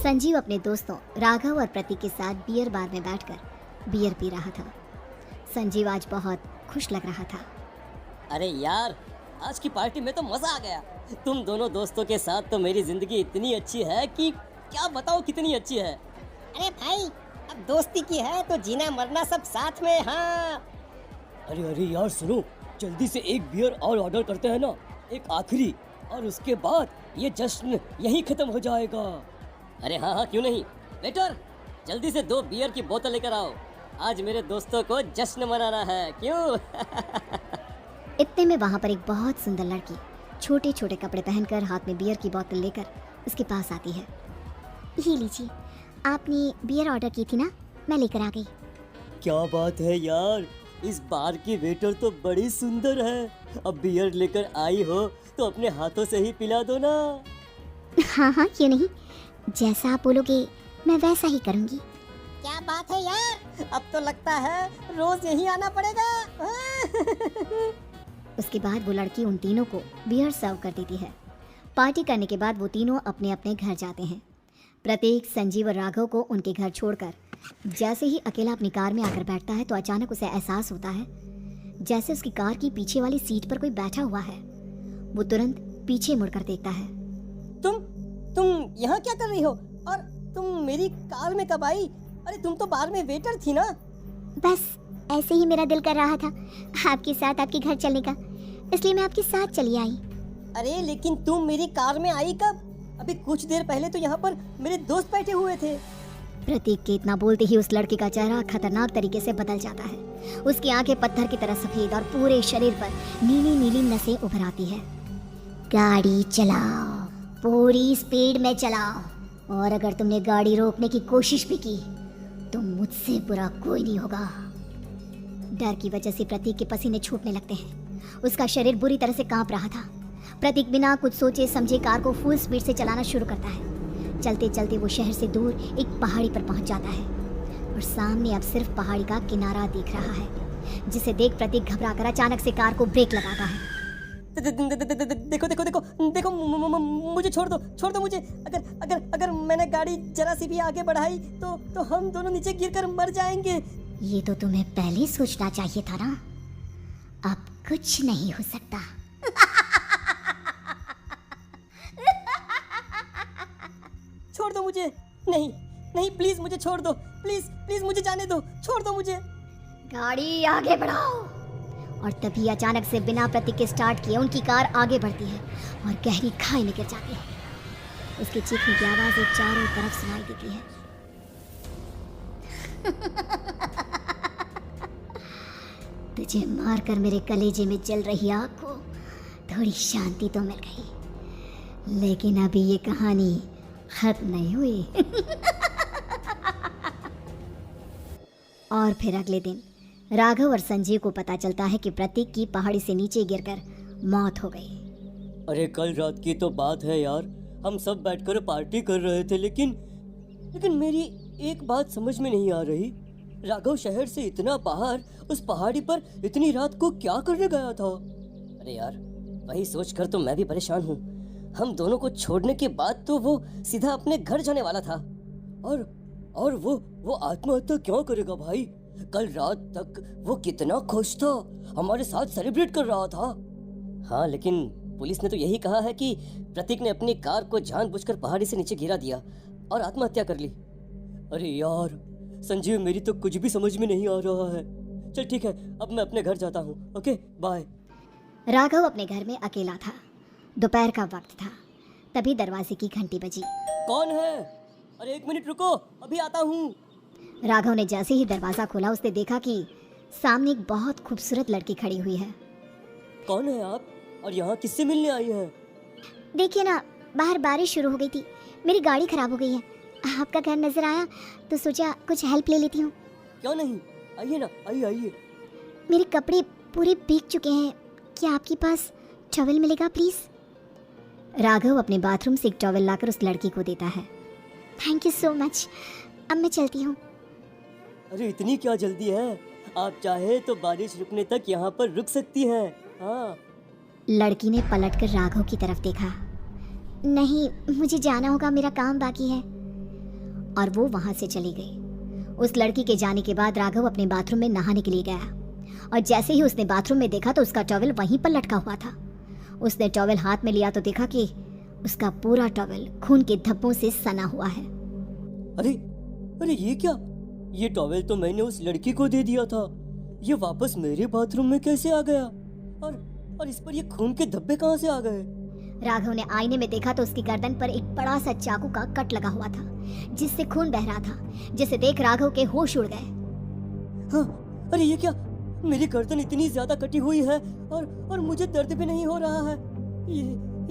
संजीव अपने दोस्तों राघव और प्रतीक के साथ बियर बार में बैठकर बियर पी रहा था। संजीव आज बहुत खुश लग रहा था। अरे यार, आज की पार्टी में तो मजा आ गया। तुम दोनों दोस्तों के साथ तो मेरी जिंदगी इतनी अच्छी है कि क्या बताओ कितनी अच्छी है। अरे भाई, अब दोस्ती की है तो जीना मरना सब साथ में। हाँ अरे यार सुनो, जल्दी से एक बियर और ऑर्डर करते हैं ना, एक आखिरी, और उसके बाद ये जश्न यहीं खत्म हो जाएगा। अरे हाँ क्यों नहीं। वेटर, जल्दी से 2 बियर की बोतल लेकर आओ। आज मेरे दोस्तों को जश्न मनाना है, क्यों? इतने में वहां पर एक बहुत सुंदर लड़की छोटे छोटे कपड़े पहनकर हाथ में बियर की बोतल लेकर उसके पास आती है। ये लीजिए, आपने बियर ऑर्डर की थी ना, मैं लेकर आ गई। क्या बात है यार, इस बार की वेटर तो बड़ी सुंदर है। अब बियर लेकर आई हो तो अपने हाथों से ही पिला दो ना। हाँ क्यों नहीं, जैसा आप बोलोगे मैं वैसा ही करूँगी। क्या बात है यार, अब तो लगता है रोज यहीं आना पड़ेगा। उसके बाद वो लड़की उन तीनों को बियर सर्व कर देती है। पार्टी करने के बाद वो तीनों अपने अपने घर जाते हैं। प्रतीक, संजीव और राघव को उनके घर छोड़कर जैसे ही अकेला अपनी कार में आकर बैठता है तो अचानक उसे एहसास होता है जैसे उसकी कार की पीछे वाली सीट पर कोई बैठा हुआ है। वो तुरंत पीछे मुड़कर देखता है। तुम यहाँ क्या कर रही हो? और तुम मेरी कार में कब आई? अरे तुम तो बार में वेटर थी ना। बस ऐसे ही मेरा दिल कर रहा था आपके साथ आपके घर चलने का, इसलिए मैं आपके साथ चली आई। अरे लेकिन तुम मेरी कार में आई कब? अभी कुछ देर पहले तो यहाँ पर मेरे दोस्त बैठे हुए थे। प्रतीक के इतना बोलते ही उस लड़के का चेहरा खतरनाक तरीके से बदल जाता है। उसकी आंखें पत्थर की तरह सफेद और पूरे शरीर पर नीली नीली नसें उभर आती है। गाड़ी चलाओ, पूरी स्पीड में चलाओ, और अगर तुमने गाड़ी रोकने की कोशिश भी की तो मुझसे बुरा कोई नहीं होगा। डर की वजह से प्रतीक के पसीने छूटने लगते हैं। उसका शरीर बुरी तरह से कांप रहा था। प्रतीक बिना कुछ सोचे समझे कार को फुल स्पीड से चलाना शुरू करता है। चलते चलते वो शहर से दूर एक पहाड़ी पर पहुंच जाता है और सामने अब सिर्फ पहाड़ी का किनारा दिख रहा है, जिसे देख प्रतीक घबराकर अचानक से कार को ब्रेक लगाता है। देखो देखो देखो देखो, मुझे छोड़ दो मुझे। अगर मैंने गाड़ी जरा सी भी आगे बढ़ाई तो हम दोनों नीचे गिरकर मर जाएंगे। ये तो तुम्हें पहले सोचना चाहिए था ना। अब कुछ नहीं हो सकता। छोड़ दो मुझे। नहीं प्लीज मुझे छोड़ दो। प्लीज मुझे जाने दो। छोड़ दो मुझे। गाड़ी आगे बढ़ाओ। और तभी अचानक से बिना प्रतीक के स्टार्ट किए उनकी कार आगे बढ़ती है और गहरी खाई में गिर जाती है। उसके चीखने की आवाज़ चारों तरफ सुनाई देती है। तुझे मारकर मेरे कलेजे में जल रही आग को थोड़ी शांति तो मिल गई, लेकिन अभी ये कहानी खत्म नहीं हुई। और फिर अगले दिन राघव और संजीव को पता चलता है कि प्रतीक की पहाड़ी से नीचे गिरकर मौत हो गई। अरे कल रात की तो बात है यार, हम सब बैठकर पार्टी कर रहे थे, लेकिन मेरी एक बात समझ में नहीं आ रही। राघव शहर से इतना बाहर उस पहाड़ी पर इतनी रात को क्या करने गया था? अरे यार, वही सोचकर तो मैं भी परेशान हूँ। हम दोनों को छोड़ने के बाद तो वो सीधा अपने घर जाने वाला था, और वो आत्महत्या क्यों करेगा भाई? कल रात तक वो कितना खुश था, हमारे साथ सेलिब्रेट कर रहा था। हाँ, लेकिन पुलिस ने तो यही कहा है कि प्रतीक ने अपनी कार को जानबूझकर पहाड़ी से नीचे गिरा दिया और आत्महत्या कर ली। अरे यार संजीव, मेरी तो कुछ भी समझ में नहीं आ रहा है। चल ठीक है, अब मैं अपने घर जाता हूँ। Okay bye. राघव अपने घर में अकेला था। दोपहर का वक्त था। तभी दरवाजे की घंटी बजी। कौन है? अरे 1 मिनट रुको, अभी आता हूँ। राघव ने जैसे ही दरवाजा खोला उसने देखा कि सामने एक बहुत खूबसूरत लड़की खड़ी हुई है। कौन है आप, और यहाँ किससे मिलने आई हैं? देखिए ना, बाहर बारिश शुरू हो गई थी, मेरी गाड़ी खराब हो गई है। आपका घर नजर आया तो सोचा कुछ हेल्प ले लेती हूँ। क्यों नहीं, आइए ना, आइए। मेरे कपड़े पूरे भीग चुके हैं, क्या आपके पास टॉवल मिलेगा प्लीज? राघव अपने बाथरूम से एक टॉवल लाकर उस लड़की को देता है। थैंक यू सो मच, अब मैं चलती हूँ। अरे इतनी क्या जल्दी है? आप चाहे तो बारिश रुकने तक यहाँ पर रुक सकती हैं। हाँ। लड़की ने पलटकर राघव की तरफ देखा। नहीं, मुझे जाना होगा, मेरा काम बाकी है। और वो वहां से चली गई। उस लड़की के जाने के बाद राघव अपने बाथरूम में नहाने के लिए गया और जैसे ही उसने बाथरूम में देखा तो उसका टॉवेल वहीं पर लटका हुआ था। उसने टॉवेल हाथ में लिया तो देखा कि उसका पूरा टॉवेल खून के धब्बों से सना हुआ है। अरे अरे ये क्या? ये टॉवेल तो मैंने उस लड़की को दे दिया था। ये वापस मेरे बाथरूम में कैसे आ गया? और इस पर ये खून के धब्बे कहाँ से आ गए? राघव ने आईने में देखा तो उसकी गर्दन पर एक बड़ा सा चाकू का कट लगा हुआ था जिससे खून बह रहा था, जिसे देख राघव के होश उड़ गए। हाँ, अरे ये क्या? मेरी गर्दन इतनी ज्यादा कटी हुई है और मुझे दर्द भी नहीं हो रहा है।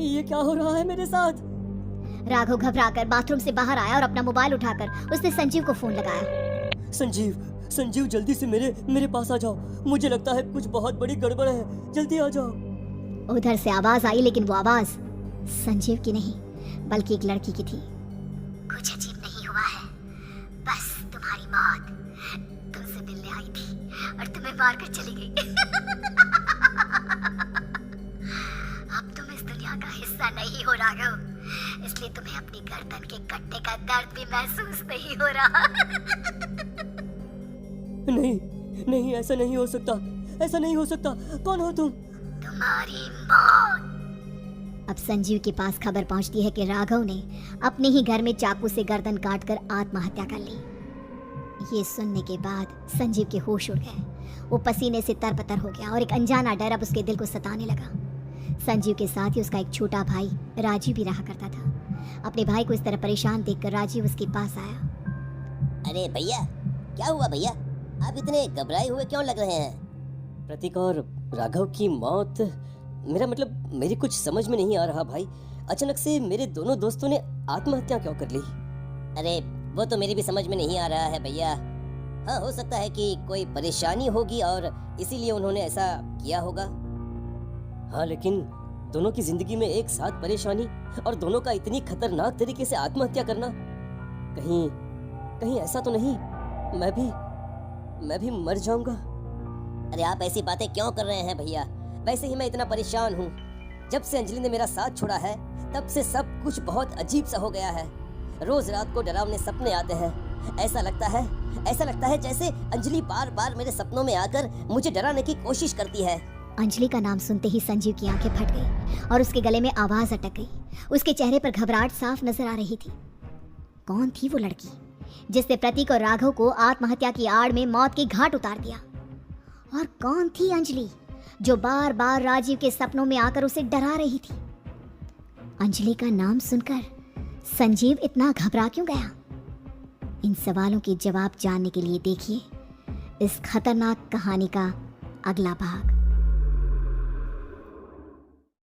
ये क्या हो रहा है मेरे साथ? राघव घबराकर बाथरूम से बाहर आया और अपना मोबाइल उठाकर उसने संजीव को फोन लगाया। संजीव जल्दी से मेरे पास आ जाओ। मुझे लगता है कुछ बहुत बड़ी गड़बड़ है, जल्दी आ जाओ। उधर से आवाज आई लेकिन वो आवाज संजीव की नहीं बल्कि एक लड़की की थी। कुछ अजीब नहीं हुआ है, बस तुम्हारी मौत तुमसे मिलने आई थी और तुम्हें मार कर चली गई। अब तुम इस दुनिया का हिस्सा नहीं हो राघव, इसलिए तुम्हें अपनी गर्दन के कटने का दर्द भी महसूस नहीं हो रहा। नहीं, ऐसा नहीं हो सकता। कौन हो तुम? तुम्हारी मौत। अब संजीव के पास खबर पहुंचती है कि राघव ने अपने ही घर में चाकू से गर्दन काटकर आत्महत्या कर ली। ये सुनने के बाद संजीव के होश उड़ गए। वो पसीने से तरबतर हो गया और एक अनजाना डर अब उसके दिल को सताने लगा। संजीव के साथ ही उसका एक छोटा भाई राजीव भी रहा करता था। अपने भाई को इस तरह परेशान देखकर राजीव उसके पास आया। अरे भैया, क्या हुआ भैया? आप इतने घबराए हुए क्यों लग रहे हैं? प्रतीक और राघव की मौत, मेरा मतलब मेरी कुछ समझ में नहीं आ रहा भाई। अचानक से मेरे दोनों दोस्तों ने आत्महत्या क्यों कर ली? अरे वो तो मेरी भी समझ में नहीं आ रहा है भैया। हाँ, हो सकता है कि कोई परेशानी होगी और इसीलिए उन्होंने ऐसा किया होगा। हाँ, लेकिन दोनों की जिंदगी में एक साथ परेशानी और दोनों का इतनी खतरनाक तरीके से आत्महत्या करना, कहीं ऐसा तो नहीं मैं भी मर जाऊंगा? अरे आप ऐसी बातें क्यों कर रहे हैं भैया? वैसे ही मैं इतना परेशान हूँ। जब से अंजलि ने मेरा साथ छोड़ा है तब से सब कुछ बहुत अजीब सा हो गया है। रोज रात को डरावने सपने आते हैं। ऐसा लगता है जैसे अंजलि बार बार मेरे सपनों में आकर मुझे डराने की कोशिश करती है। अंजलि का नाम सुनते ही संजीव की आंखें फट गई और उसके गले में आवाज अटक गई। उसके चेहरे पर घबराहट साफ नजर आ रही थी। कौन थी वो लड़की जिसने प्रतीक और राघव को आत्महत्या की आड़ में मौत के घाट उतार दिया? और कौन थी अंजलि जो बार बार राजीव के सपनों में आकर उसे डरा रही थी? अंजलि का नाम सुनकर संजीव इतना घबरा क्यों गया? इन सवालों के जवाब जानने के लिए देखिए इस खतरनाक कहानी का अगला भाग।